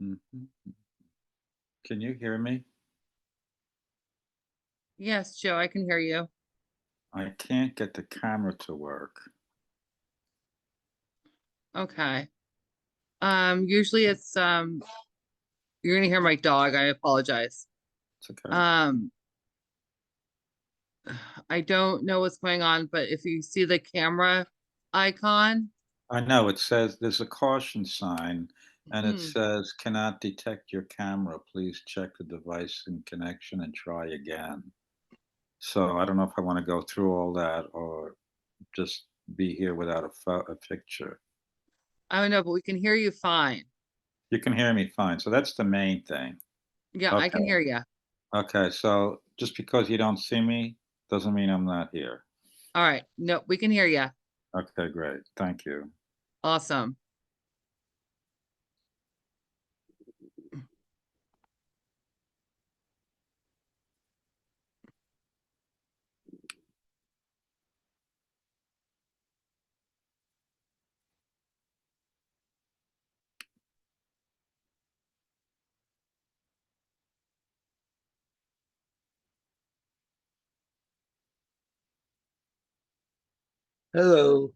Mhm. Can you hear me? Yes, Joe, I can hear you. I can't get the camera to work. Okay. Usually it's you're gonna hear my dog. I apologize. It's okay. Um, I don't know what's going on, but if you see the camera icon, I know it says there's a caution sign and it hmm, says cannot detect your camera. Please check the device in connection and try again. So I don't know if I want to go through all that or just be here without a picture. I don't know, but we can hear you fine. You can hear me fine. So that's the main thing. Yeah, I Okay. can hear you. Okay. So just because you don't see me doesn't mean I'm not here. All right. No, we can hear you. Okay, great. Thank you. Awesome. Hello.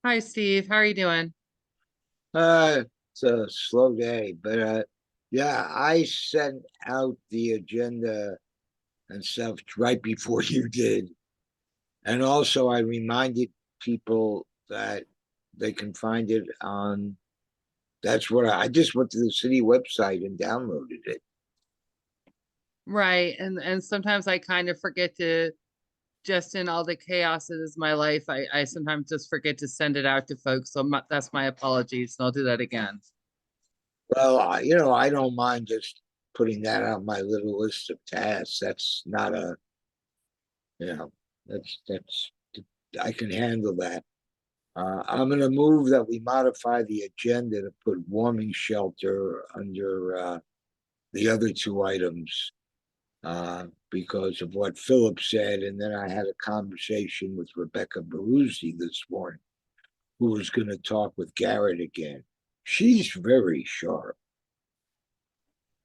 Hi, Steve. How are you doing? It's a slow day, but yeah, I sent out the agenda and stuff right before you did. And also I reminded people that they can find it on that's what I just went to the city website and downloaded it. Right. And sometimes I kind of forget to just in all the chaos that is my life, I sometimes just forget to send it out to folks. So that's my apologies, and I'll do that again. Well, I don't mind just putting that on my little list of tasks. That's not a, you know, that's I can handle that. I'm going to move that we modify the agenda to put warming shelter under the other two items because of what Philip said. And then I had a conversation with Rebecca Baruzzi this morning, who was going to talk with Garrett again. She's very sharp.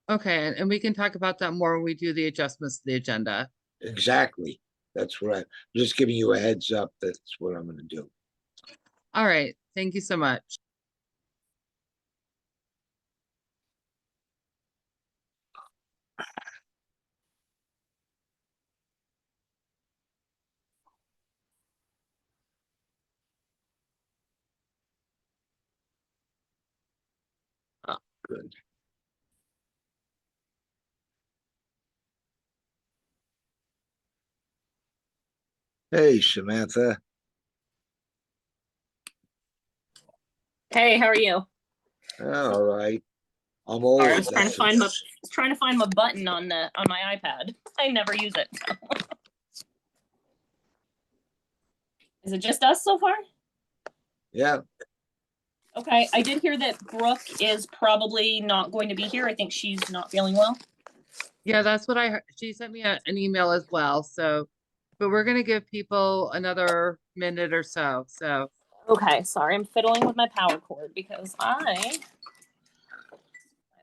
Okay, and we can talk about that more when we do the adjustments to the agenda. Exactly. That's what I'm just giving you a heads up. That's what I'm going to do. All right, thank you so much. Oh, good. Hey, Samantha. Hey, how are you? All right. I'm Sorry, I old. was trying to find my button on my iPad. I never use it. Is it just us so far? Yeah. Okay, I did hear that Brooke is probably not going to be here. I think she's not feeling well. Yeah, that's what I heard. She sent me an email as well. So, but we're gonna give people another minute or so. So, Okay, sorry, I'm fiddling with my power cord because I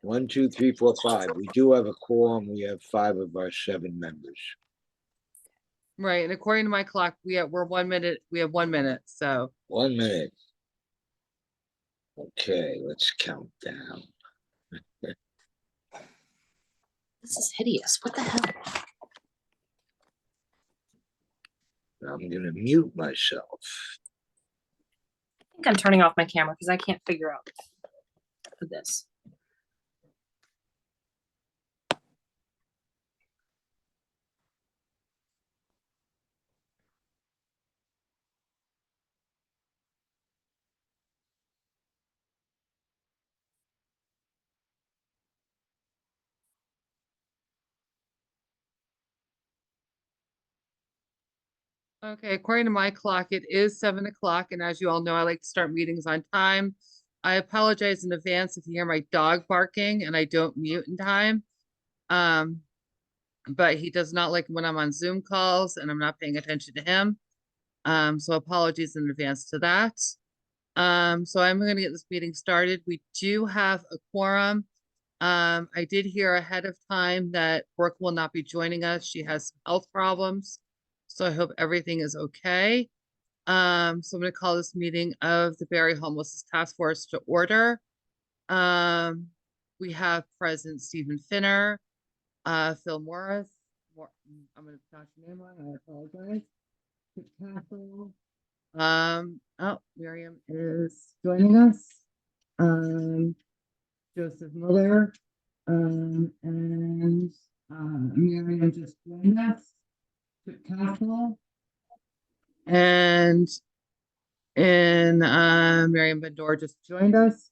1, 2, 3, 4, 5. We do have a quorum. We have 5 of our 7 members. right, and according to my clock, we're 1 minute. We have 1 minute. So, 1 minute. Okay, let's count down. this is hideous. What the hell? I'm going to mute myself. I think I'm turning off my camera because I can't figure out this. okay, according to my clock, it is 7 o'clock, and as you all know, I like to start meetings on time. I apologize in advance if you hear my dog barking and I don't mute in time. But he does not like when I'm on Zoom calls and I'm not paying attention to him. So apologies in advance to that. So I'm gonna get this meeting started. We do have a quorum. I did hear ahead of time that Brooke will not be joining us. She has some health problems. So I hope everything is okay. So I'm gonna call this meeting of the Barre Homelessness Task Force to order. We have President Stephen Finner, Phil Morris. I'm gonna pronounce your name wrong, I apologize. Kit Castle. Oh, Miriam is joining us. Joseph Miller. And Miriam just joined us. Kit Castle. And Miriam Bedore just joined us.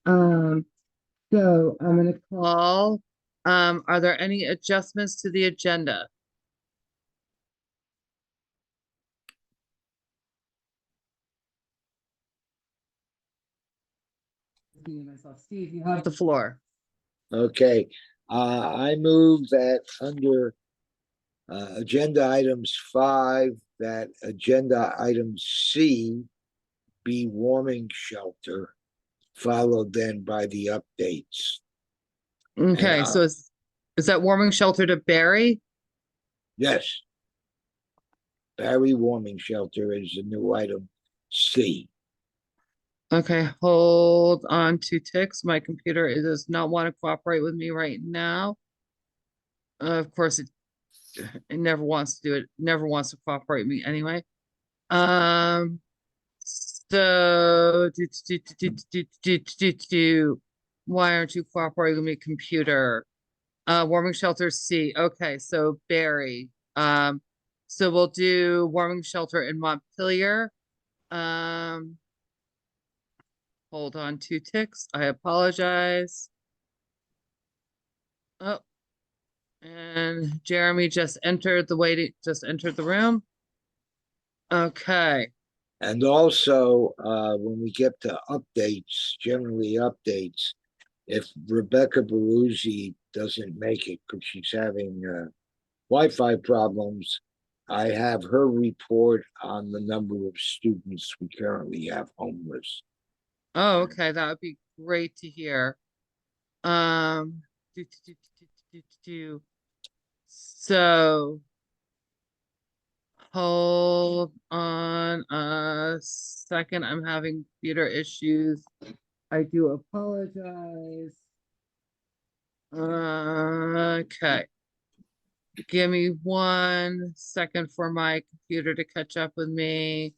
So I'm gonna call, are there any adjustments to the agenda? Myself, Steve, you have the floor. Okay, I move that under agenda items 5, that agenda item C be warming shelter, followed then by the updates. Okay, And, so is that warming shelter to Barre? Yes. Barre warming shelter is a new item C. Okay, hold on 2 ticks. My computer does not want to cooperate with me right now. Of course, it never wants to do it. Never wants to cooperate with me anyway. So why aren't you cooperating with me, computer? Warming shelter C. Okay, so Barre. So we'll do warming shelter in Montpelier. Hold on 2 ticks. I apologize. Oh, and Jeremy just entered the room. Okay. And also, when we get to updates, generally updates, if Rebecca Baruzzi doesn't make it because she's having Wi-Fi problems, I have her report on the number of students we currently have homeless. Oh, okay, that would be great to hear. Do, do, do, do, do, do, do. So hold on a second. I'm having computer issues. I do apologize. Okay. Give me 1 second for my computer to catch up with me.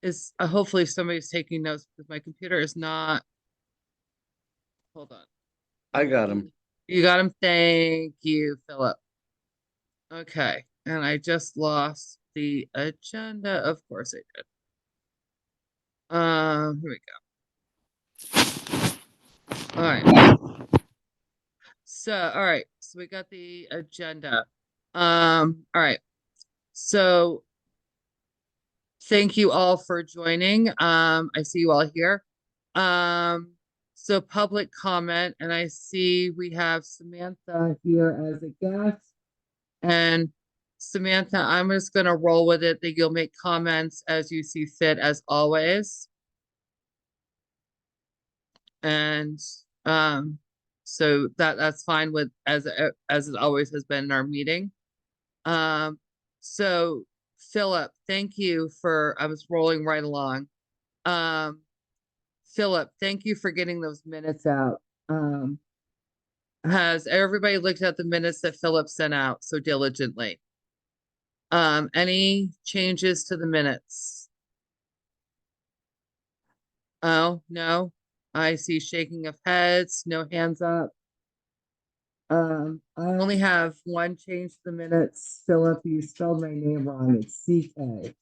Is hopefully somebody's taking notes because my computer is not. Hold on. I got him. You got him. Thank you, Philip. Okay, and I just lost the agenda. Of course I did. Here we go. All right. All right. So we got the agenda. All right. So thank you all for joining. I see you all here. So public comment, and I see we have Samantha here as a guest. And Samantha, I'm just gonna roll with it that you'll make comments as you see fit, as always. And so that's fine with as it always has been in our meeting. So Philip, thank you for, I was rolling right along. Philip, thank you for getting those minutes out. Has everybody looked at the minutes that Philip sent out so diligently? Any changes to the minutes? Oh, no. I see shaking of heads, no hands up. I only have 1 change to the minutes. Philip, you spelled my name wrong. It's CK.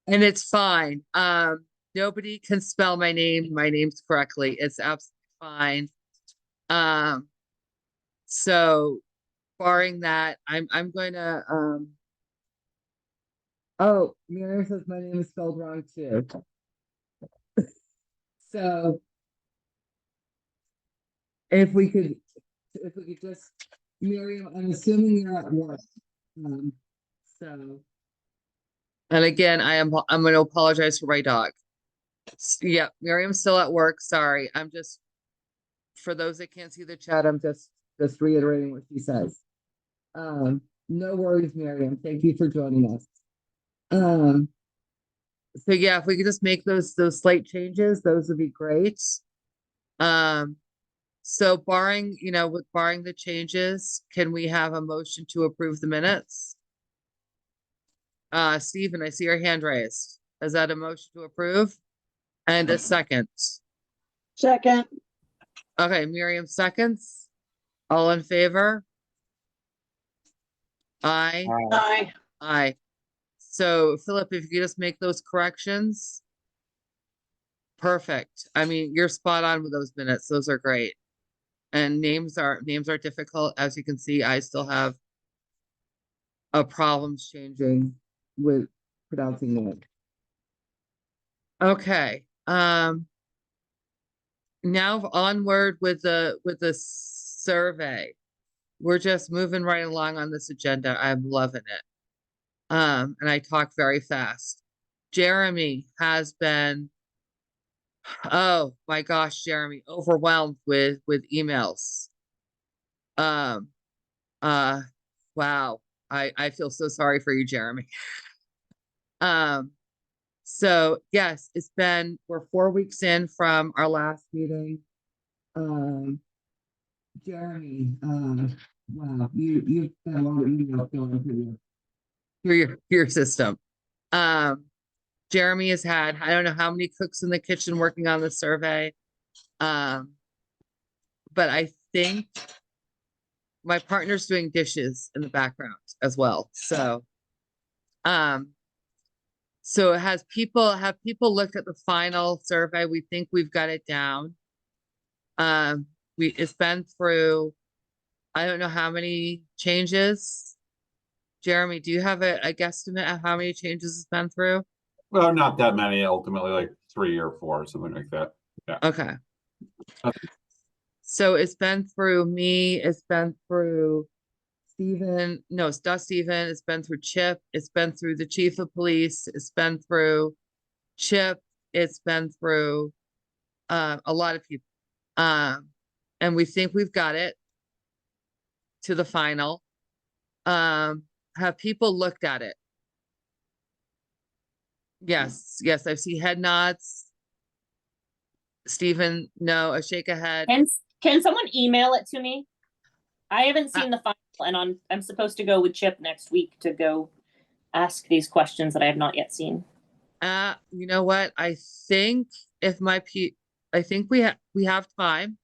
And it's fine. Nobody can spell my name's correctly. It's absolutely fine. So barring that, I'm going to oh, Miriam says my name is spelled wrong too. So if we could just, Miriam, I'm assuming you're at work. Um, so, and again, I'm going to apologize for my dog. Yeah, Miriam's still at work. Sorry. I'm just, for those that can't see the chat, I'm just reiterating what she says. No worries, Miriam. Thank you for joining us. So yeah, if we could just make those slight changes, those would be great. So barring the changes, can we have a motion to approve the minutes? Stephen, I see your hand raised. Is that a motion to approve? And a second. Second. Okay, Miriam seconds. All in favor? Aye. Aye. Aye. So Philip, if you could just make those corrections. Perfect. I mean, you're spot on with those minutes. Those are great. And names are difficult. As you can see, I still have a problems changing with pronouncing names. Okay. Now onward with the survey. We're just moving right along on this agenda. I'm loving it. And I talk very fast. Jeremy has been, oh my gosh, Jeremy, overwhelmed with emails. Wow. I feel so sorry for you, Jeremy. So yes, we're 4 weeks in from our last meeting. Jeremy, wow, you've got a lot of emails going through your system. Jeremy has had, I don't know how many cooks in the kitchen working on the survey. But I think my partner's doing dishes in the background as well. So, have people looked at the final survey? We think we've got it down. It's been through, I don't know how many changes. Jeremy, do you have a guesstimate of how many changes it's been through? Well, not that many, ultimately, like 3 or 4, something like that. Yeah. Okay. So it's been through me, it's been through Stephen, no, it's not Stephen, it's been through Chip, it's been through the chief of police, it's been through Chip, it's been through a lot of people. And we think we've got it to the final. Have people looked at it? Yes, I see head nods. Stephen, no, a shake of head. Can someone email it to me? I haven't seen the final, and I'm supposed to go with Chip next week to go ask these questions that I have not yet seen. You know what? I think I think we have time.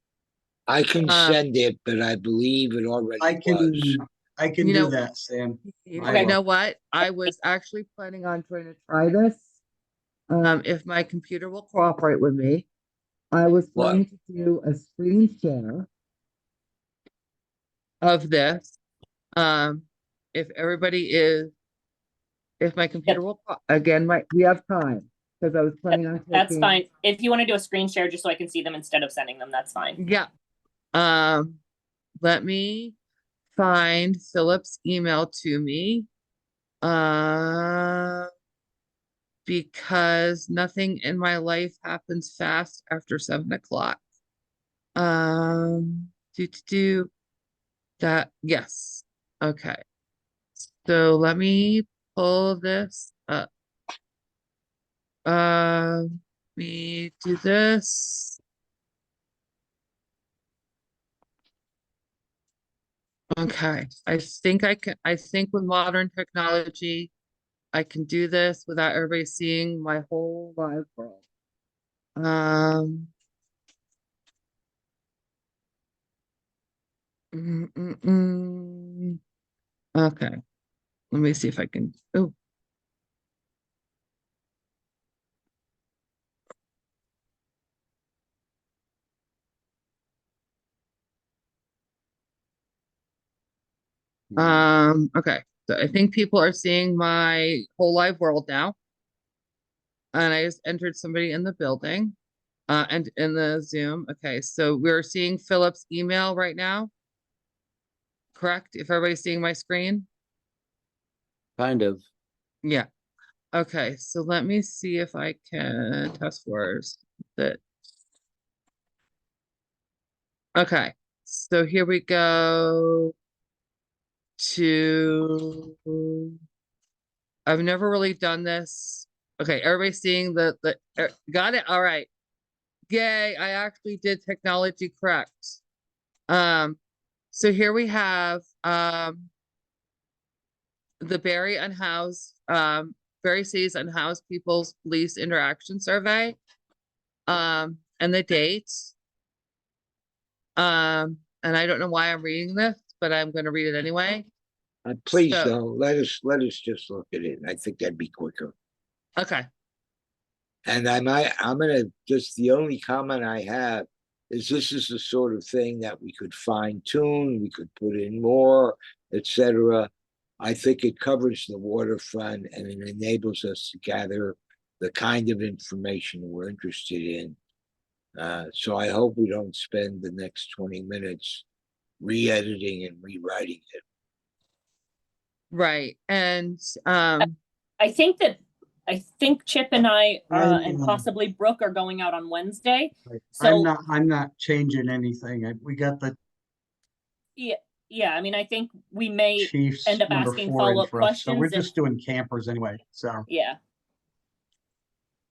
I can send it, but I believe it already was. I can You do know- that, Sam. You Okay. know what? I was actually planning on trying to try this. If my computer will cooperate with me, I was What? going to do a screen share of this. If my computer will, again, we have time, because I was planning on That's taking. fine. If you want to do a screen share just so I can see them instead of sending them, that's fine. Yeah. Let me find Philip's email to me. Because nothing in my life happens fast after 7 o'clock. Do that. Yes. Okay. So let me pull this up. Let me do this. Okay. I think with modern technology, I can do this without everybody seeing my whole live world. Okay. Let me see if I can. Oh. Okay. So I think people are seeing my whole live world now. And I just entered somebody in the building. And in the Zoom. Okay, so we're seeing Philip's email right now. Correct? If everybody's seeing my screen? Kind of. Yeah. Okay, so let me see if I can test words that. Okay, so here we go to, I've never really done this. Okay, everybody's seeing got it? All right. Yay, I actually did technology correct. So here we have, the Barre Unhoused, Barre City's Unhoused People's Police Interaction Survey, and the date. And I don't know why I'm reading this, but I'm going to read it anyway. Please So- don't, let us just look at it. I think that'd be quicker. Okay. And I'm gonna, just the only comment I have is this is the sort of thing that we could fine tune, we could put in more, etc. I think it covers the waterfront and it enables us to gather the kind of information we're interested in. So I hope we don't spend the next 20 minutes re-editing and rewriting it. Right. And I think Chip and I, and I, possibly Brooke are going out on Wednesday. I'm So, not changing anything. We got the yeah, I mean, I think we may Chiefs end up number asking 4 in follow-up for us. So we're questions if- just doing campers anyway, so. yeah.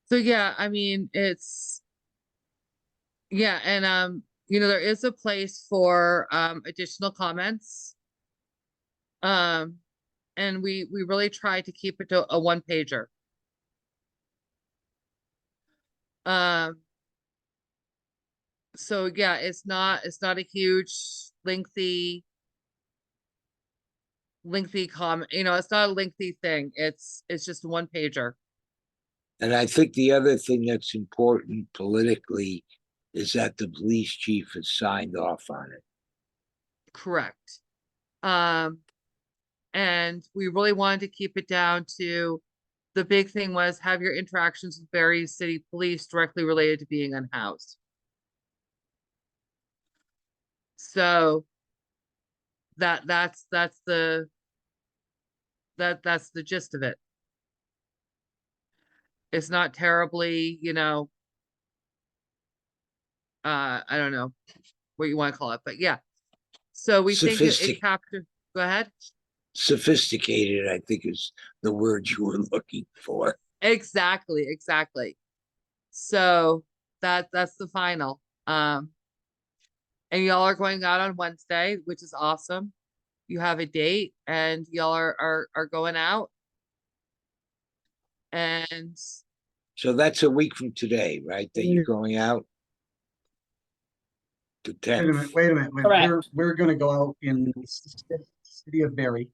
so yeah, I mean, yeah, and there is a place for additional comments. And we really try to keep it to a one pager. So yeah, it's not a huge lengthy comment, it's not a lengthy thing. It's just a one pager. And I think the other thing that's important politically is that the police chief has signed off on it. Correct. And we really wanted to keep it down to, the big thing was have your interactions with Barre City Police directly related to being unhoused. So that's the gist of it. It's not terribly, I don't know what you want to call it, but yeah. So we think it captured. Go ahead. Sophisticated, I think, is the word you were looking for. Exactly. So that's the final. And y'all are going out on Wednesday, which is awesome. You have a date and y'all are going out. And So that's a week from today, right? That you're going out? The 10th. Wait a minute. Correct. We're gonna go out in the city of Barre.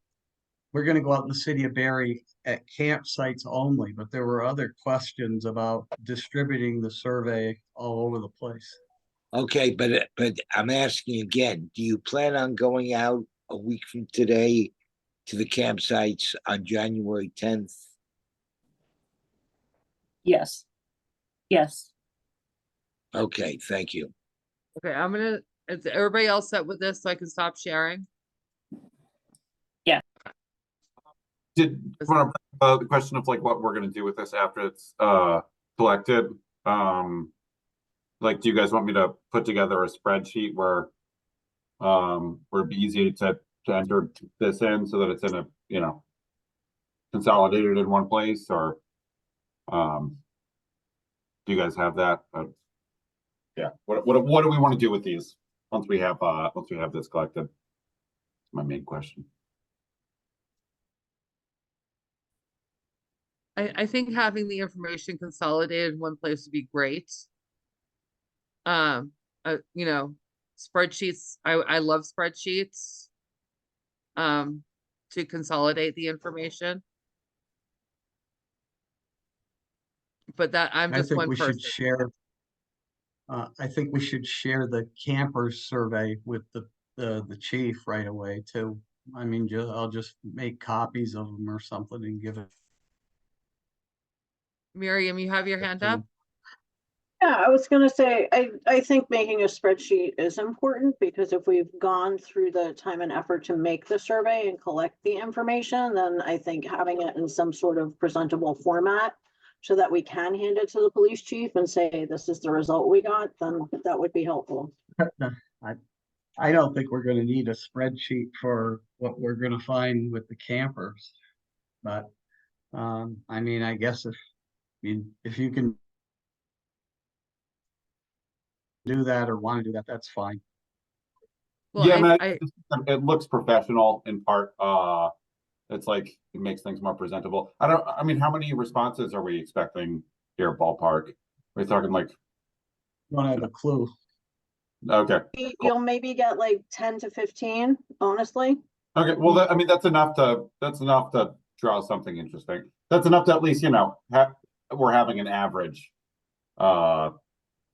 We're gonna go out in the city of Barre at campsites only, but there were other questions about distributing the survey all over the place. Okay, but I'm asking again, do you plan on going out a week from today to the campsites on January 10th? Yes. Yes. Okay, thank you. okay, is everybody else set with this so I can stop sharing? The question of like what we're gonna do with this after it's collected. Like, do you guys want me to put together a spreadsheet where it'd be easy to enter this in so that it's in a consolidated in one place, or do you guys have that? Yeah. What do we want to do with these once we have this collected? My main question. I think having the information consolidated in one place would be great. Spreadsheets, I love spreadsheets. To consolidate the information. But that I'm just one person. I think we should share the campers survey with the chief right away too. I mean, I'll just make copies of them or something and give it. Miriam, you have your hand up? Yeah, I was gonna say, I think making a spreadsheet is important because if we've gone through the time and effort to make the survey and collect the information, then I think having it in some sort of presentable format so that we can hand it to the police chief and say, this is the result we got, then that would be helpful. I don't think we're gonna need a spreadsheet for what we're gonna find with the campers. But, I mean, I guess if you can do that or want to do that, that's fine. Well, Yeah, man, I it looks professional in part. It's like it makes things more presentable. I mean, how many responses are we expecting here, ballpark? We're talking like, Don't have a clue. okay, You'll maybe get like 10 to 15, honestly. okay. Well, I mean, that's enough to draw something interesting. That's enough to at least, we're having an average,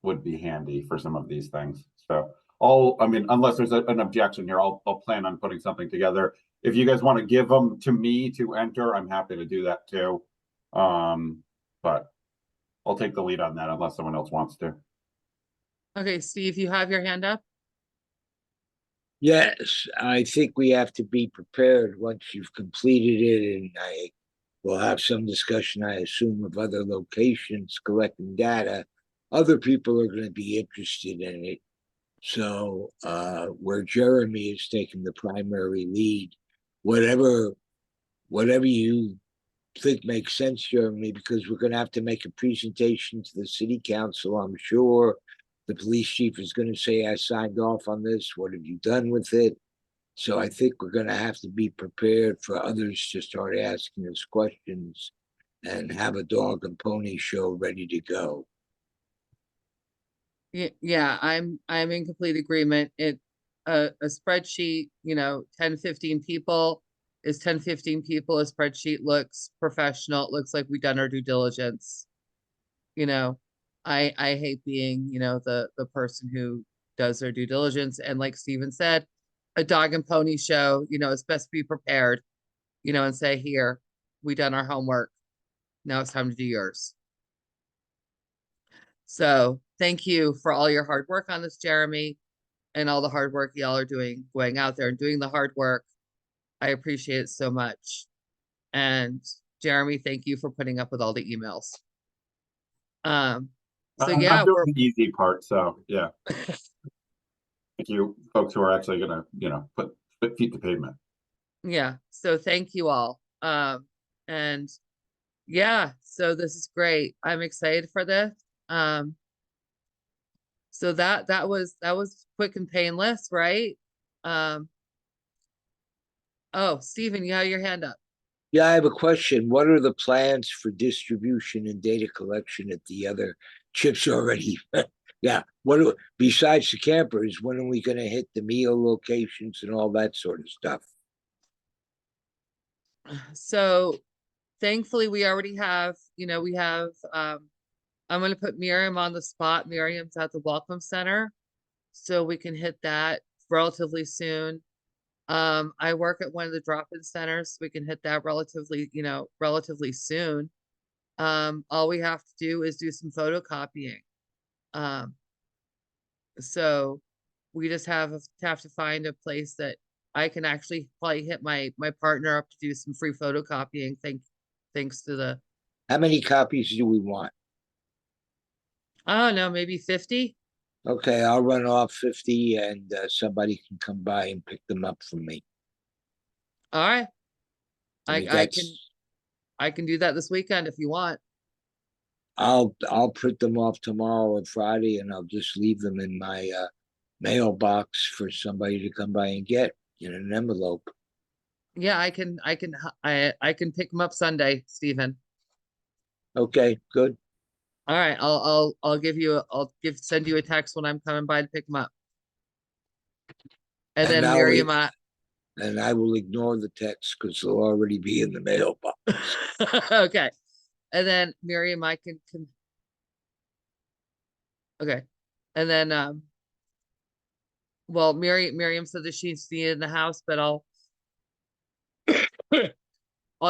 would be handy for some of these things. So I mean, unless there's an objection here, I'll plan on putting something together. If you guys want to give them to me to enter, I'm happy to do that too. But I'll take the lead on that unless someone else wants to. okay, Steve, you have your hand up? Yes, I think we have to be prepared once you've completed it, and I will have some discussion, I assume, of other locations collecting data. Other people are going to be interested in it. So where Jeremy is taking the primary lead, whatever you think makes sense, Jeremy, because we're going to have to make a presentation to the city council, I'm sure. The police chief is going to say, I signed off on this. What have you done with it? So I think we're going to have to be prepared for others to start asking us questions and have a dog and pony show ready to go. Yeah, I'm in complete agreement. A spreadsheet, 10, 15 people is 10, 15 people. A spreadsheet looks professional. It looks like we've done our due diligence. I hate being, the person who does their due diligence. And like Steven said, a dog and pony show, it's best to be prepared, and say, here, we done our homework. Now it's time to do yours. So thank you for all your hard work on this, Jeremy, and all the hard work y'all are doing, going out there and doing the hard work. I appreciate it so much. And Jeremy, thank you for putting up with all the emails. So yeah, I'm doing the easy part. So yeah. Thank you, folks who are actually gonna, put feet to pavement. Yeah, so thank you all. And yeah, so this is great. I'm excited for this. So that was quick and painless, right? Oh, Stephen, you have your hand up. Yeah, I have a question. What are the plans for distribution and data collection at the other chips already? Yeah, besides the campers, when are we going to hit the meal locations and all that sort of stuff? So thankfully we already have, I'm going to put Miriam on the spot. Miriam's at the Welcome Center, so we can hit that relatively soon. I work at one of the drop-in centers, so we can hit that relatively soon. All we have to do is do some photocopying. So we just have to find a place that I can actually probably hit my partner up to do some free photocopying. Thanks to the. How many copies do we want? I don't know, maybe 50. Okay, I'll run off 50 and somebody can come by and pick them up from me. All right. I I can do that this weekend if you want. I'll print them off tomorrow or Friday and I'll just leave them in my mailbox for somebody to come by and get in an envelope. Yeah, I can pick them up Sunday, Stephen. Okay, good. All right, send you a text when I'm coming by to pick them up. And then Miriam, and I will ignore the text because they'll already be in the mailbox. okay. And then Miriam, I can okay. And then well, Miriam said that she's needed in the house, but I'll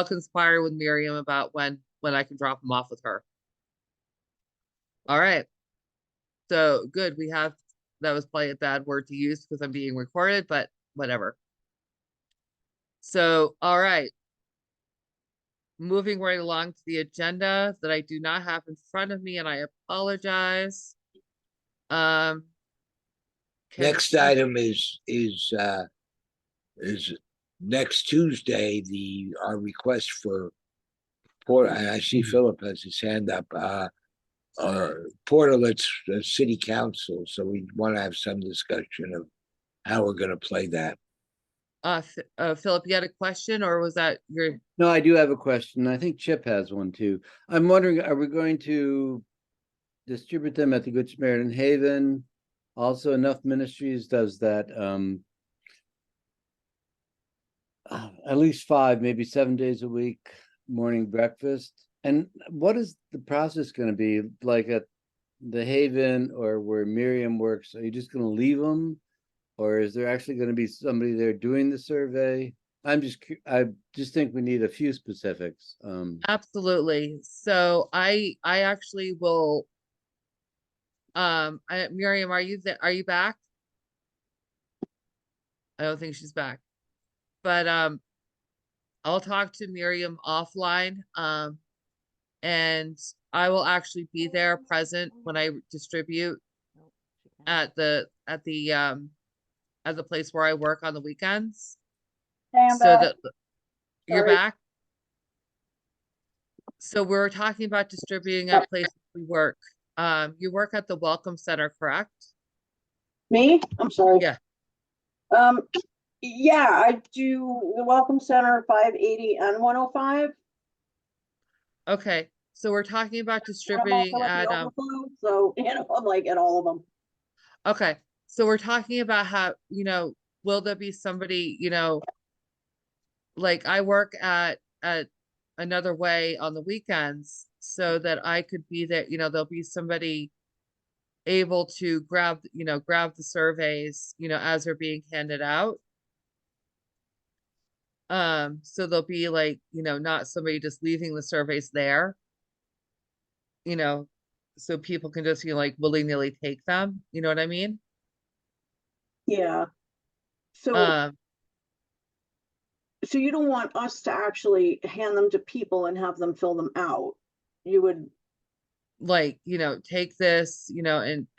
conspire with Miriam about when I can drop them off with her. All right. So good, that was probably a bad word to use because I'm being recorded, but whatever. So, all right. Moving right along to the agenda that I do not have in front of me, and I apologize. Can Next we- item is next Tuesday, our request for and I see Philip has his hand up, Portlet's city council, so we want to have some discussion of how we're gonna play that. Philip, you had a question, or was that your? No, I do have a question. I think Chip has one too. I'm wondering, are we going to distribute them at the Good Samaritan Haven? Also, Enough Ministries does that, at least 5, maybe 7 days a week, morning breakfast. And what is the process going to be like at the Haven or where Miriam works? Are you just going to leave them, or is there actually going to be somebody there doing the survey? I just think we need a few specifics. Absolutely. So I actually will. Miriam, are you there? Are you back? I don't think she's back, but I'll talk to Miriam offline. And I will actually be there present when I distribute at the place where I work on the weekends. So that you're Sorry. back. So we're talking about distributing at places we work. You work at the Welcome Center, correct? Me? I'm sorry. Yeah. Yeah, I do the Welcome Center 580 and 105. Okay. So we're talking about And I'm distributing also at at the Overflow, so I'm like at all of them. okay. So we're talking about how, will there be somebody, like I work at another way on the weekends so that I could be there, there'll be somebody able to grab the surveys, as they're being handed out. So there'll be like, not somebody just leaving the surveys there, so people can just, like willy-nilly take them. You know what I mean? Yeah. So Um, so you don't want us to actually hand them to people and have them fill them out. You would, like, take this,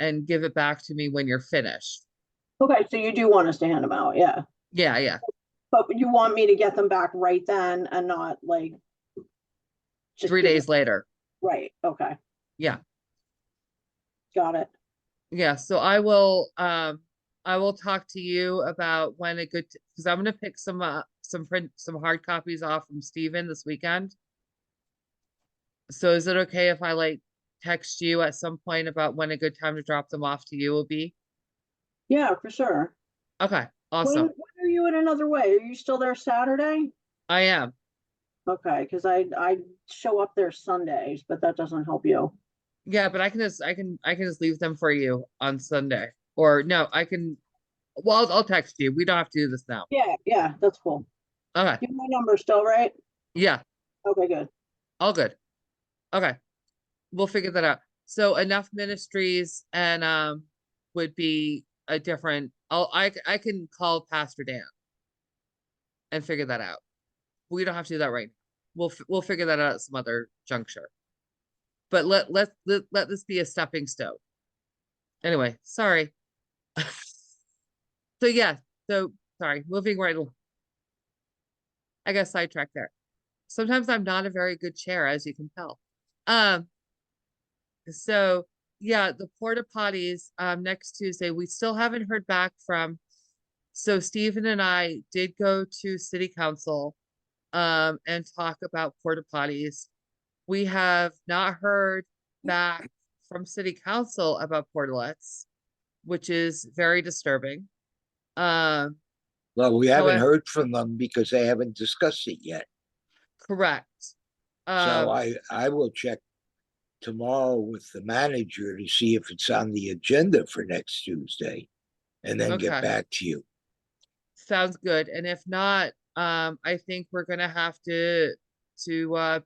and give it back to me when you're finished. okay, so you do want us to hand them out, yeah. Yeah, yeah. But you want me to get them back right then and not like just 3 give days it, later. right, okay, Yeah. got it. Yeah. So I will talk to you about when a good, because I'm gonna pick some hard copies off from Steven this weekend. So is it okay if I like text you at some point about when a good time to drop them off to you will be? Yeah, for sure. Okay, When awesome. are you in another way? Are you still there Saturday? I am. Okay, because I show up there Sundays, but that doesn't help you. Yeah, but I can just leave them for you on Sunday. Or no, I'll text you. We don't have to do this now. Yeah, that's cool. Okay. You have my number still, right? Yeah, Okay, good. all good. Okay. We'll figure that out. So Enough Ministries and would be a different, I can call Pastor Dan and figure that out. We don't have to do that right now. We'll figure that out at some other juncture. But let this be a stepping stone. Anyway, sorry. So yeah, so sorry, moving right along. I got sidetracked there. Sometimes I'm not a very good chair, as you can tell. So yeah, the porta potties next Tuesday. We still haven't heard back from. So Stephen and I did go to City Council and talk about porta potties. We have not heard back from City Council about portalets, which is very disturbing. Well, we haven't heard from them because they haven't discussed it yet. Correct. So I will check tomorrow with the manager to see if it's on the agenda for next Tuesday and then get Okay. back to you. Sounds good. And if not, I think we're gonna have to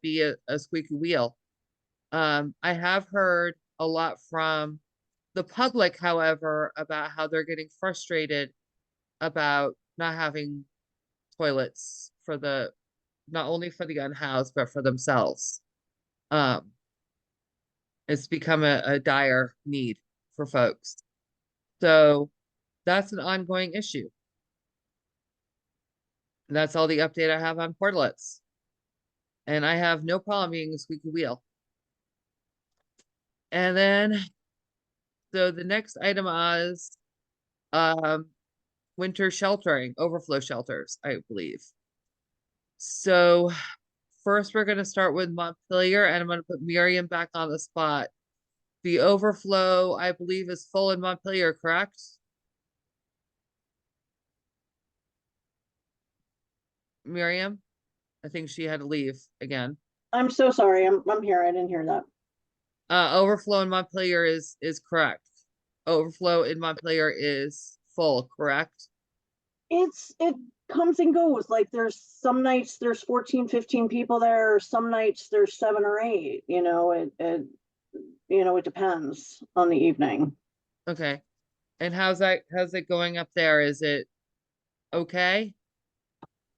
be a squeaky wheel. I have heard a lot from the public, however, about how they're getting frustrated about not having toilets for the, not only for the unhoused, but for themselves. It's become a dire need for folks. So that's an ongoing issue. And that's all the update I have on portlets. And I have no problem being a squeaky wheel. And then, so the next item is winter sheltering, overflow shelters, I believe. So first we're gonna start with Montpelier, and I'm gonna put Miriam back on the spot. The overflow, I believe, is full in Montpelier, correct? Miriam? I think she had to leave again. I'm so sorry. I'm here. I didn't hear that. Overflow in Montpelier is correct. Overflow in Montpelier is full, correct? It comes and goes. Like there's some nights there's 14, 15 people there, some nights there's 7 or 8, it depends on the evening. Okay. And how's it going up there? Is it okay?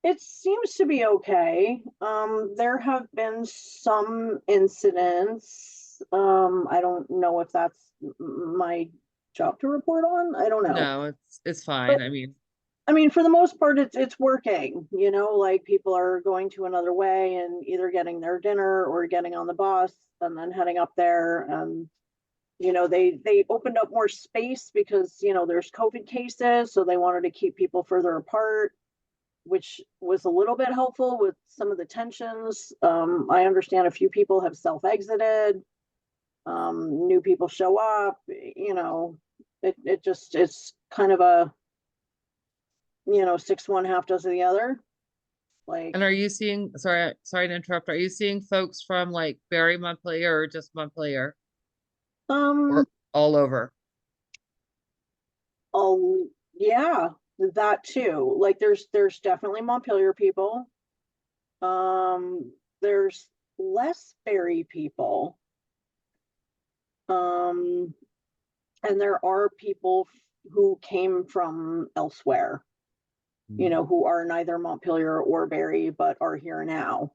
It seems to be okay. There have been some incidents. I don't know if that's my job to report on. I don't know. No, it's fine. But I mean, for the most part, it's working, like people are going to another way and either getting their dinner or getting on the bus and then heading up there. And, they opened up more space because, there's COVID cases. So they wanted to keep people further apart, which was a little bit helpful with some of the tensions. I understand a few people have self-exited. New people show up, it's kind of a, 6 1 half dozen the other. Like, and are you seeing, sorry to interrupt, are you seeing folks from like Barre, Montpelier, or just Montpelier, or all over? oh yeah, that too. Like there's definitely Montpelier people. There's less Barre people. And there are people who came from elsewhere, who are neither Montpelier or Barre, but are here now,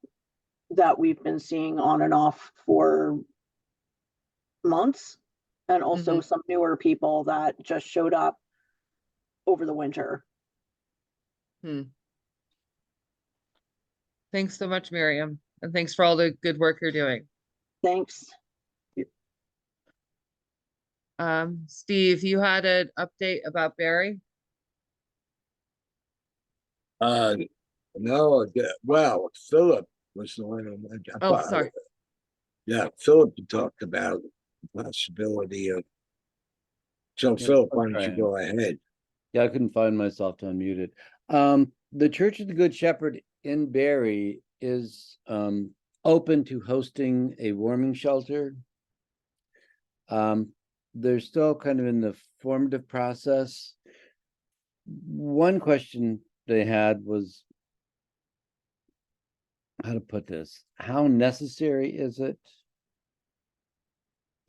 that we've been seeing on and off for months. And also some newer people that just showed up over the winter. Thanks so much, Miriam. And thanks for all the good work you're doing. Thanks. Steve, you had an update about Barre? No, well, Philip was the one who went. Oh, sorry. Yeah, Philip talked about the possibility of. So Yeah, Philip, why don't okay. you go ahead? Yeah, I couldn't find myself to unmute it. The Church of the Good Shepherd in Barre is open to hosting a warming shelter. They're still kind of in the formative process. One question they had was, how to put this? How necessary is it?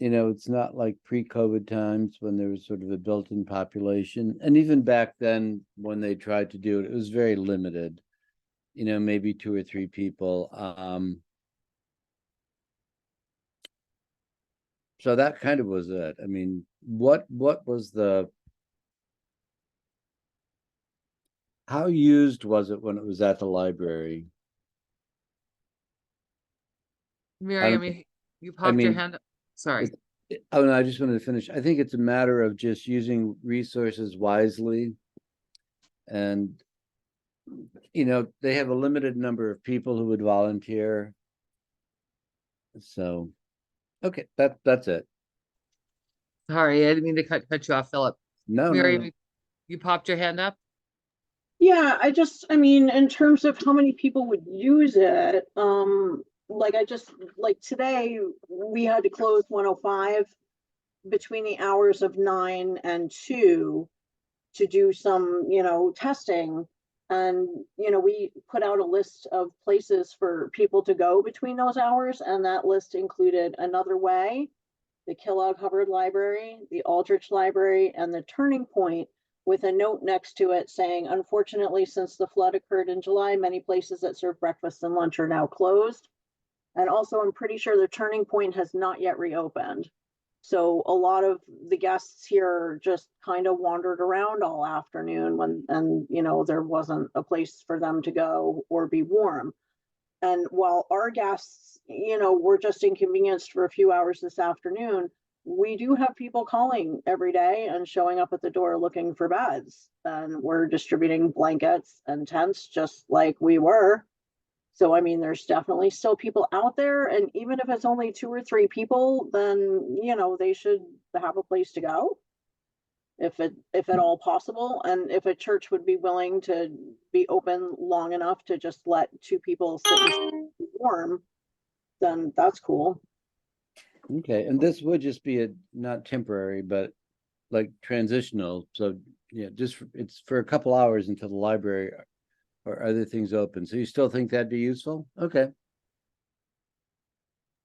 It's not like pre-COVID times when there was sort of a built-in population. And even back then, when they tried to do it, it was very limited, maybe 2 or 3 people. So that kind of was it. I mean, what was how used was it when it was at the library? Miriam, you popped your hand up. Sorry. Oh, no, I just wanted to finish. I think it's a matter of just using resources wisely. And, they have a limited number of people who would volunteer. So, okay, that's it. Sorry, I didn't mean to cut you off, Philip. No, Miriam, no. you popped your hand up? Yeah, in terms of how many people would use it, like today, we had to close 105 between the hours of 9 and 2 to do some, testing. And, we put out a list of places for people to go between those hours. And that list included Another Way, the Kellogg Hubbard Library, the Aldrich Library, and the Turning Point, with a note next to it saying, unfortunately, since the flood occurred in July, many places that serve breakfast and lunch are now closed. And also, I'm pretty sure the Turning Point has not yet reopened. So a lot of the guests here just kind of wandered around all afternoon and there wasn't a place for them to go or be warm. And while our guests, were just inconvenienced for a few hours this afternoon, we do have people calling every day and showing up at the door looking for beds. And we're distributing blankets and tents just like we were. So, I mean, there's definitely still people out there. And even if it's only 2 or 3 people, then, they should have a place to go. If at all possible, and if a church would be willing to be open long enough to just let 2 people sit and warm, then that's cool. Okay, and this would just be not temporary, but like transitional. So yeah, it's for a couple hours until the library or other things open. So you still think that'd be useful? Okay.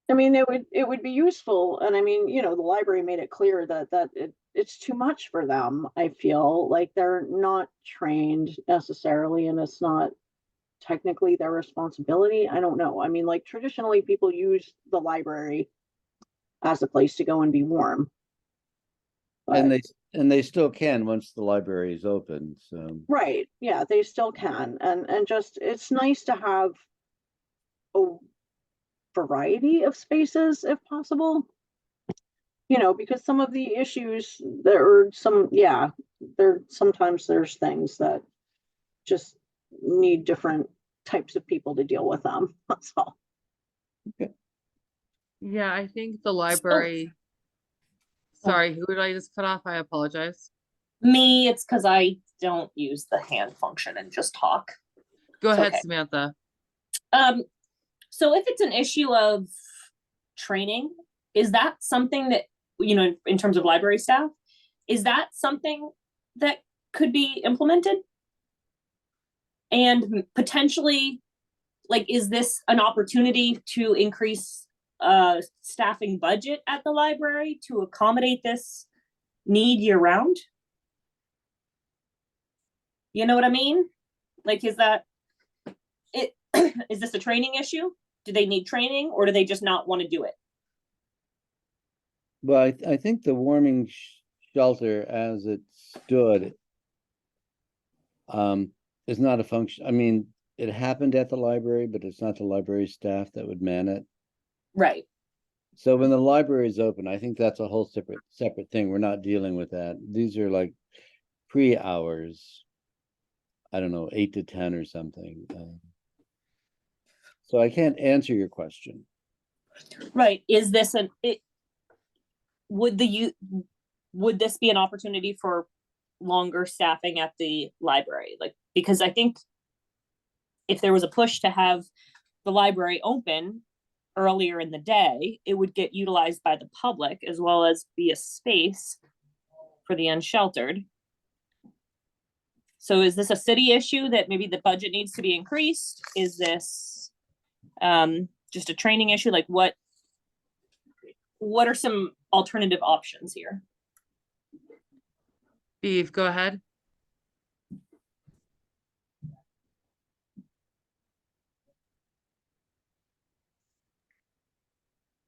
I mean, it would be useful, and I mean, the library made it clear that it's too much for them. I feel like they're not trained necessarily, and it's not technically their responsibility. I don't know. I mean, like traditionally, people use the library as a place to go and be warm. And they still can once the library is open. So right, yeah, they still can, and just it's nice to have a variety of spaces if possible, because some of the issues sometimes there's things that just need different types of people to deal with them. That's all. Yeah, I think the library. Sorry, who did I just cut off? I apologize. Me, it's because I don't use the hand function and just talk. Go It's ahead, okay. Samantha. So if it's an issue of training, is that something that, in terms of library staff, is that something that could be implemented? And potentially, like, is this an opportunity to increase staffing budget at the library to accommodate this need year round? You know what I mean? Like, is this a training issue? Do they need training, or do they just not want to do it? well, I think the warming shelter as it stood is not a function. I mean, it happened at the library, but it's not the library staff that would man it. Right. So when the library is open, I think that's a whole separate thing. We're not dealing with that. These are like pre-hours. I don't know, 8 to 10 or something. So I can't answer your question. Right. Is this would this be an opportunity for longer staffing at the library? Like, because I think if there was a push to have the library open earlier in the day, it would get utilized by the public as well as be a space for the unsheltered. So is this a city issue that maybe the budget needs to be increased? Is this just a training issue? Like, what are some alternative options here? Beeve, go ahead.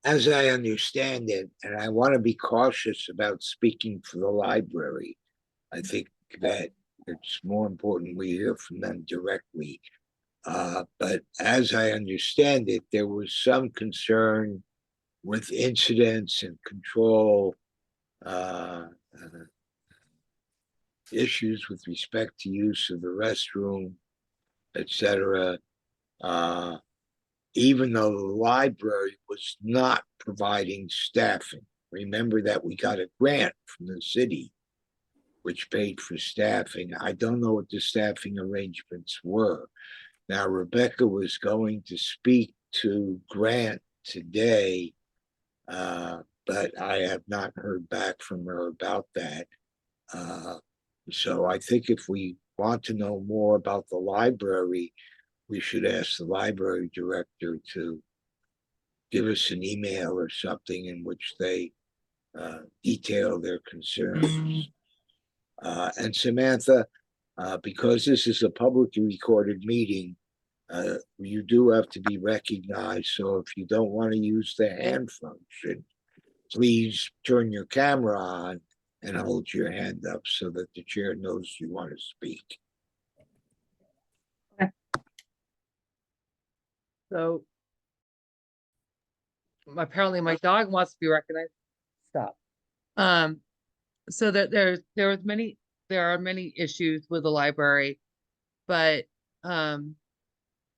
As I understand it, and I want to be cautious about speaking for the library, I think that it's more important we hear from them directly. But as I understand it, there was some concern with incidents and control issues with respect to use of the restroom, etc. Even though the library was not providing staffing. Remember that we got a grant from the city, which paid for staffing. I don't know what the staffing arrangements were. Now, Rebecca was going to speak to Grant today, but I have not heard back from her about that. So I think if we want to know more about the library, we should ask the library director to give us an email or something in which they detail their concerns. And Samantha, because this is a publicly recorded meeting, you do have to be recognized. So if you don't want to use the hand function, please turn your camera on and hold your hand up so that the chair knows you want to speak. So apparently my dog wants to be recognized. Stop. So that there are many issues with the library, but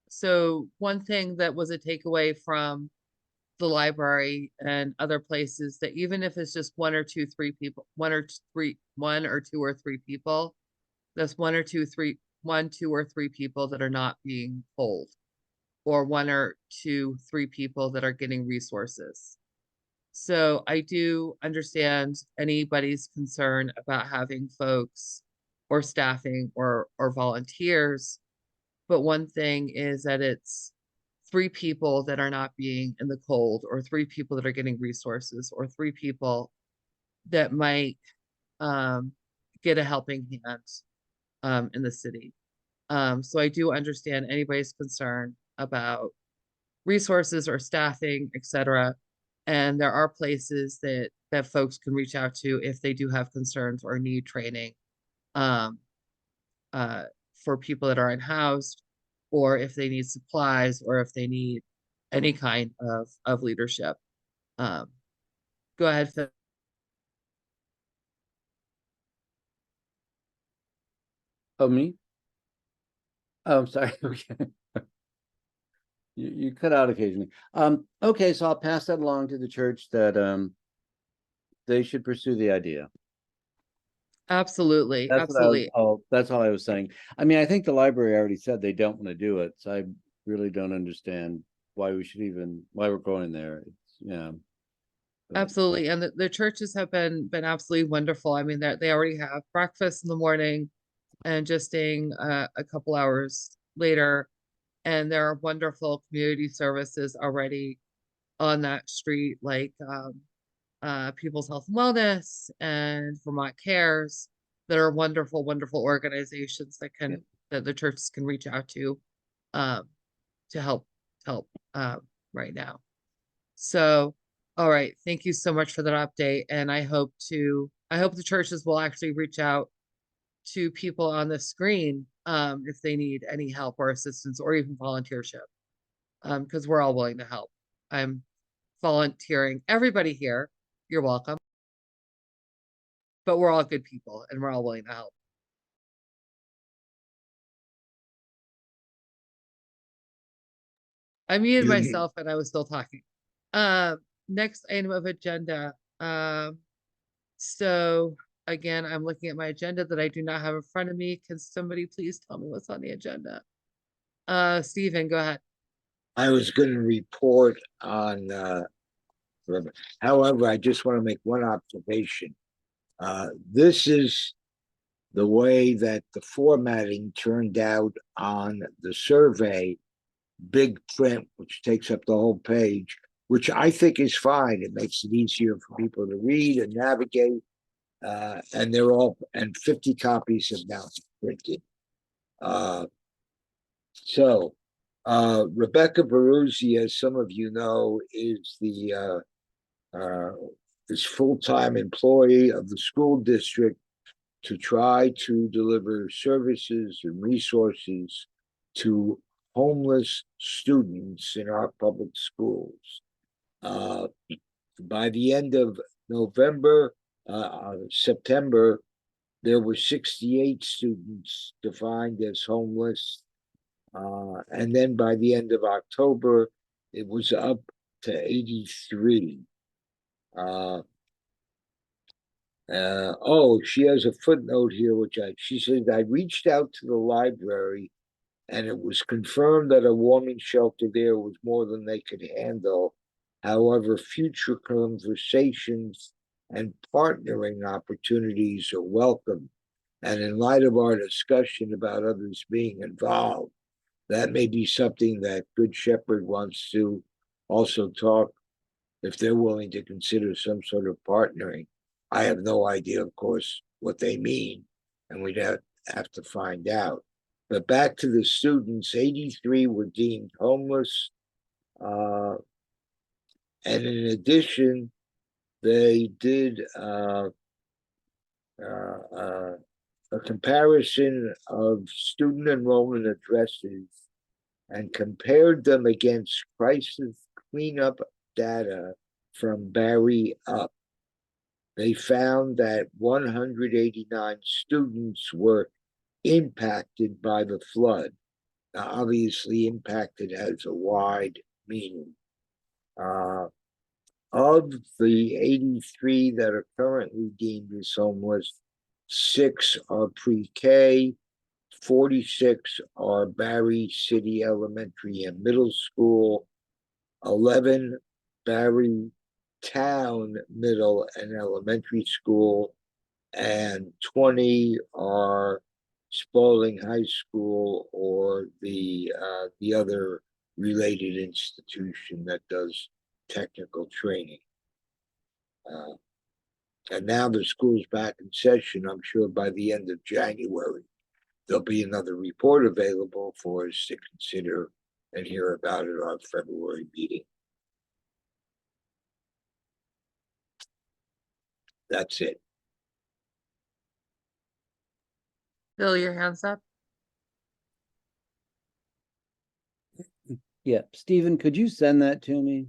so one thing that was a takeaway from the library and other places, that even if it's just one or two or three people, that's one, two or three people that are not being polled, or one or two, three people that are getting resources. So I do understand anybody's concern about having folks or staffing or volunteers. But one thing is that it's 3 people that are not being in the cold, or 3 people that are getting resources, or 3 people that might get a helping hand in the city. So I do understand anybody's concern about resources or staffing, etc. And there are places that folks can reach out to if they do have concerns or need training for people that are unhoused, or if they need supplies, or if they need any kind of leadership. Go ahead, Phil. Oh, me? Oh, I'm sorry. Okay. You cut out occasionally. Okay, so I'll pass that along to the church that they should pursue the idea. Absolutely, That's absolutely. that's all I was saying. I mean, I think the library already said they don't want to do it, so I really don't understand why we're going there. It's, yeah. Absolutely. And the churches have been absolutely wonderful. I mean, they already have breakfast in the morning and just staying a couple hours later. And there are wonderful community services already on that street, like People's Health and Wellness and Vermont Cares, that are wonderful, wonderful organizations that the churches can reach out to help right now. So, all right, thank you so much for that update. And I hope the churches will actually reach out to people on the screen if they need any help or assistance, or even volunteership, because we're all willing to help. I'm volunteering. Everybody here, you're welcome. But we're all good people and we're all willing to help. I muted myself and I was still talking. Next item of agenda. So again, I'm looking at my agenda that I do not have in front of me. Can somebody please tell me what's on the agenda? Stephen, go ahead. I was going to report on, however, I just want to make one observation. This is the way that the formatting turned out on the survey, big print, which takes up the whole page, which I think is fine. It makes it easier for people to read and navigate. And 50 copies have now been printed. Rebecca Baruzzi, as some of you know, is is full-time employee of the school district to try to deliver services and resources to homeless students in our public schools. By the end of September, there were 68 students defined as homeless. And then by the end of October, it was up to 83. She has a footnote here, she says, I reached out to the library and it was confirmed that a warming shelter there was more than they could handle. However, future conversations and partnering opportunities are welcome. And in light of our discussion about others being involved, that may be something that Good Shepherd wants to also talk if they're willing to consider some sort of partnering. I have no idea, of course, what they mean, and we'd have to find out. But back to the students, 83 were deemed homeless. And in addition, they did a comparison of student enrollment addresses and compared them against crisis cleanup data from Barre up. They found that 189 students were impacted by the flood. Now, obviously, impacted has a wide meaning. Of the 83 that are currently deemed as homeless, 6 are pre-K, 46 are Barre City Elementary and Middle School, 11 Barre Town Middle and Elementary School, and 20 are Spalding High School or the other related institution that does technical training. And now the school's back in session. I'm sure by the end of January, there'll be another report available for us to consider and hear about at our February meeting. That's it. Bill, your hands up. Yeah, Stephen, could you send that to me?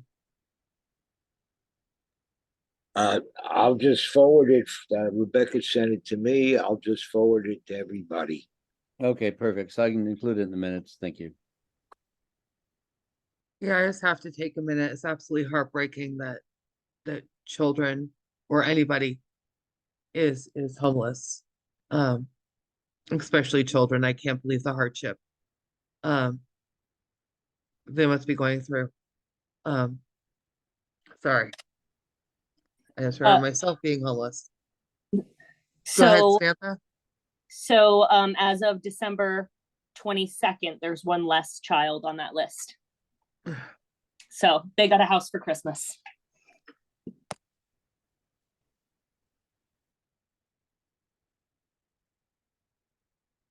I'll just forward it. Rebecca sent it to me. I'll just forward it to everybody. Okay, perfect. So I can include it in the minutes. Thank you. Yeah, I just have to take a minute. It's absolutely heartbreaking that children or anybody is homeless. Especially children. I can't believe the hardship they must be going through. Sorry. I just remember myself being homeless. Go ahead, Samantha. So as of December 22nd, there's one less child on that list. So they got a house for Christmas.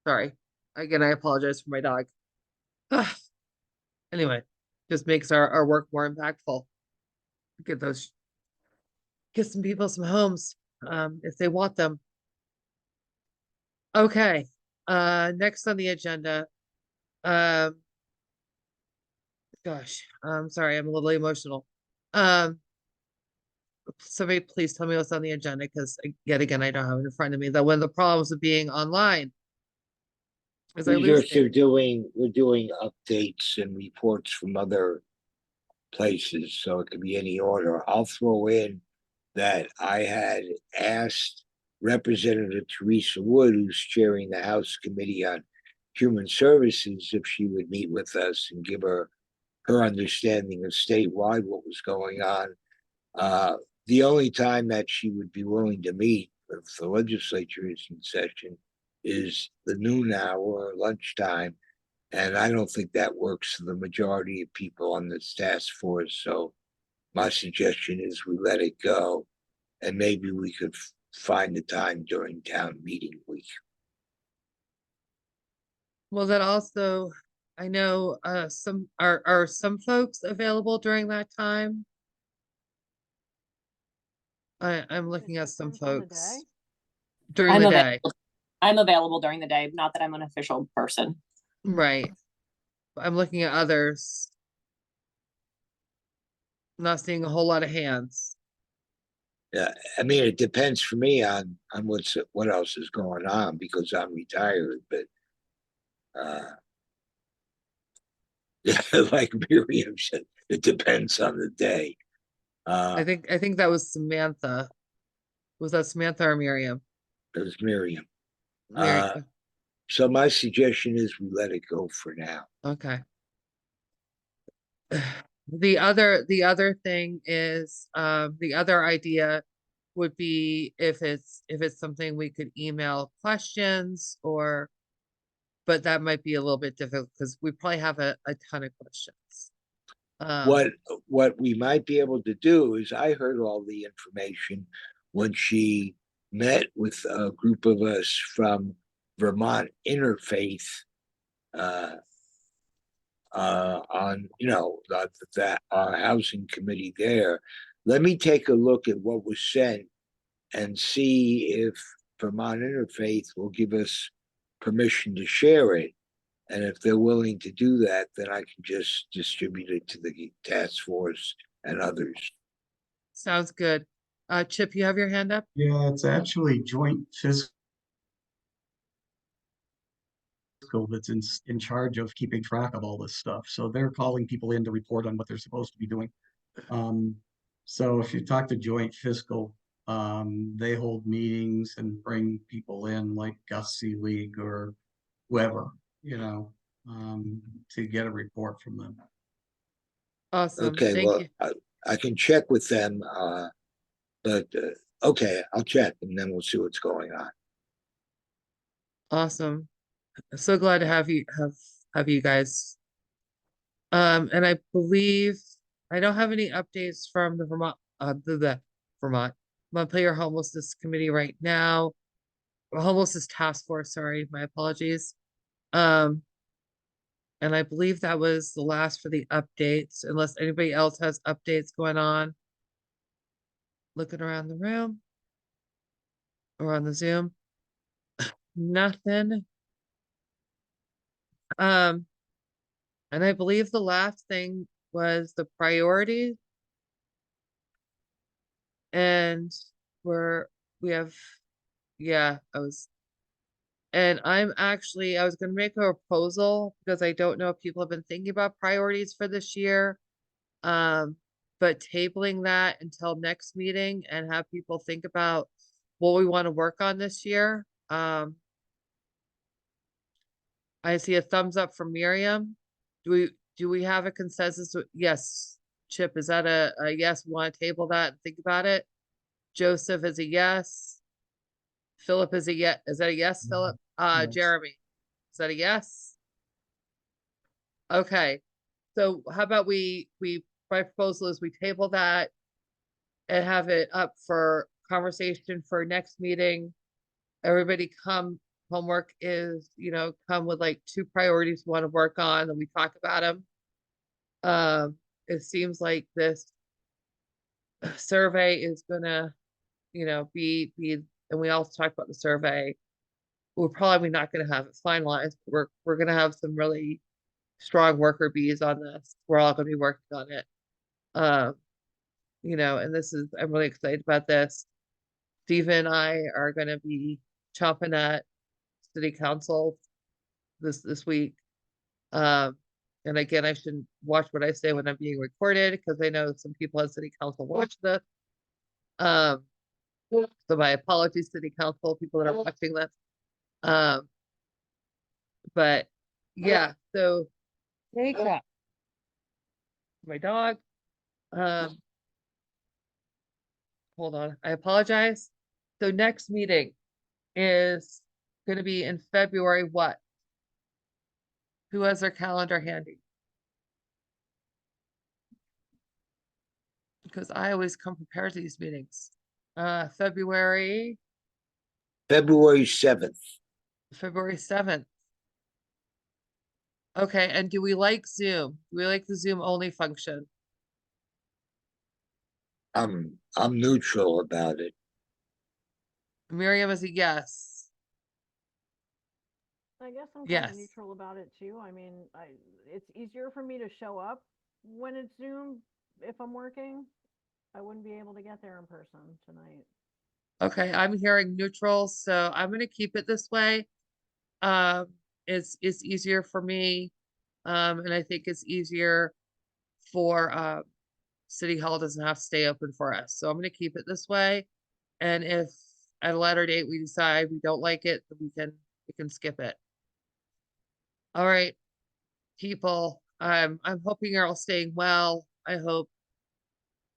Sorry. Again, I apologize for my dog. Anyway, just makes our work more impactful. Get some people some homes if they want them. Okay. Next on the agenda. Gosh, I'm sorry, I'm a little emotional. Somebody please tell me what's on the agenda, because yet again, I don't have it in front of me. That one of the problems of being online is I lose We're things. doing updates and reports from other places, so it could be any order. I'll throw in that I had asked Representative Teresa Wood, who's chairing the House Committee on Human Services, if she would meet with us and give her understanding of statewide what was going on. The only time that she would be willing to meet if the legislature is in session is the noon hour or lunchtime. And I don't think that works for the majority of people on this task force. So my suggestion is we let it go, and maybe we could find the time during town meeting week. Well, that also, I know some are some folks available during that time. I'm looking at some folks during the day. I'm available during the day, not that I'm an official person. Right. I'm looking at others. Not seeing a whole lot of hands. Yeah, I mean, it depends for me on what else is going on, because I'm retired, but like Miriam said, it depends on the day. I think that was Samantha. Was that Samantha or Miriam? It was Miriam. Miriam. So my suggestion is we let it go for now. Okay. The other thing is the other idea would be if it's something we could email questions, but that might be a little bit difficult because we probably have a ton of questions. What we might be able to do is, I heard all the information when she met with a group of us from Vermont Interfaith, on, that housing committee there. Let me take a look at what was sent and see if Vermont Interfaith will give us permission to share it. And if they're willing to do that, then I can just distribute it to the task force and others. Sounds good. Chip, you have your hand up? Yeah, it's actually joint fiscal that's in charge of keeping track of all this stuff. So they're calling people in to report on what they're supposed to be doing. So if you talk to joint fiscal, they hold meetings and bring people in like Gus League or whoever, to get a report from them. Awesome. Okay, Thank well, you. I can check with them, but okay, I'll check and then we'll see what's going on. Awesome. So glad to have you guys. And I believe I don't have any updates from the Vermont Montpelier Homelessness Committee right now. Homelessness Task Force, sorry, my apologies. And I believe that was the last for the updates, unless anybody else has updates going on. Looking around the room or on the Zoom. Nothing. And I believe the last thing was the priorities. And I was gonna make a proposal because I don't know if people have been thinking about priorities for this year. But tabling that until next meeting and have people think about what we want to work on this year. I see a thumbs up from Miriam. Do we have a consensus? Yes. Chip, is that a yes? We want to table that and think about it? Joseph is a yes. Philip is a yes. Is that a yes, Philip? Yes. Jeremy, is that a yes? Okay. So how about my proposal is we table that and have it up for conversation for next meeting. Everybody homework is, come with like 2 priorities we want to work on and we talk about them. It seems like this survey is gonna, be, and we also talked about the survey. We're probably not gonna have it finalized. We're gonna have some really strong worker bees on this. We're all gonna be working on it. And I'm really excited about this. Stephen and I are gonna be chomping at city council this week. And again, I should watch what I say when I'm being recorded because I know some people at city council watch this. So my apologies, city council, people that are watching this. But yeah, so hey cat, my dog. Hold on, I apologize. So next meeting is gonna be in February, what? Who has their calendar handy? Because I always come prepared to these meetings. February 7th. February 7th. Okay, and do we like Zoom? Do we like the Zoom only function? I'm neutral about it. Miriam is a yes. I guess I'm kind Yes. of neutral about it too. I mean, it's easier for me to show up when it's Zoom if I'm working. I wouldn't be able to get there in person tonight. Okay, I'm hearing neutral, so I'm gonna keep it this way. It's easier for me. And I think it's easier for City Hall doesn't have to stay open for us. So I'm gonna keep it this way. And if at a later date we decide we don't like it, then we can skip it. All right, people, I'm hoping you're all staying well. I hope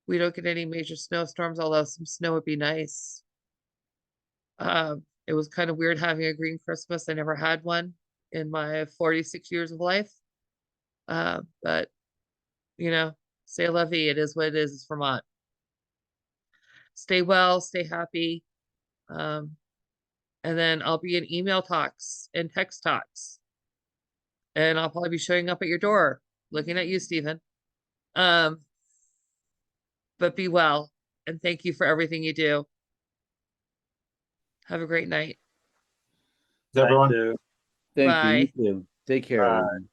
we don't get any major snowstorms, although some snow would be nice. It was kind of weird having a green Christmas. I never had one in my 46 years of life. But you know, say la vie. It is what it is. It's Vermont. Stay well, stay happy. And then I'll be in email talks and text talks. And I'll probably be showing up at your door, looking at you, Stephen. But be well, and thank you for everything you do. Have a great night. Everyone. Thank you. Thank you. You Bye. too. Take care, Bye. everyone.